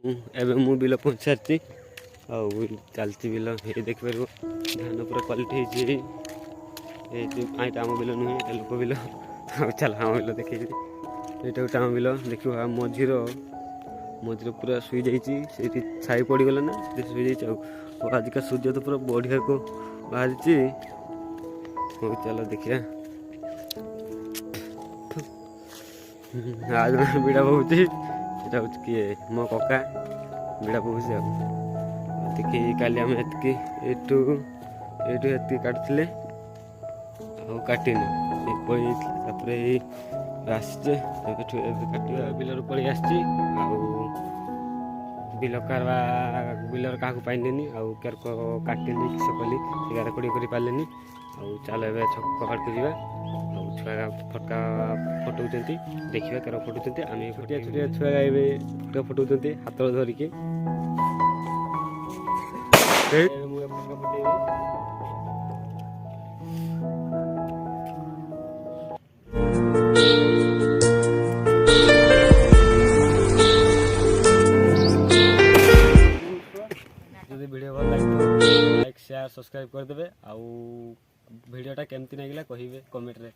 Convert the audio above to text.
एवं मु बिल पहुँच सारी चलती बिल ये देखिपर धान पूरा क्वालिटी आम बिल नुहे लोक बिल चल आम बिल देखे ये गोटे आम बिल देख मझीर पूरा शुई जाइए छाई पड़गला ना शुई जाइए आजिका सूर्य तो पूरा बढ़िया को बाहरी हो चल देखिए आज बिड़ा बहुत किए मो कका बिड़ा बहुत देखिए काली आम एटू काटुले काटिनी आसचे काटा बिलर पड़े आसची बिल बिलर क्या पाइनि आर काटिली सकली गार कोड़ी कर पारे चल ए छक काट के जा छुआ फटका फटौं देखिए केर फटुंट आम छोटिया छोटिया छुआ गाइबे फटका फटौं हाथ धरिकी जदि वीडियो भल लगे लाइक शेयर सब्सक्राइब करदे आउ वीडियोटा केमती लगे कहे कमेंट रे।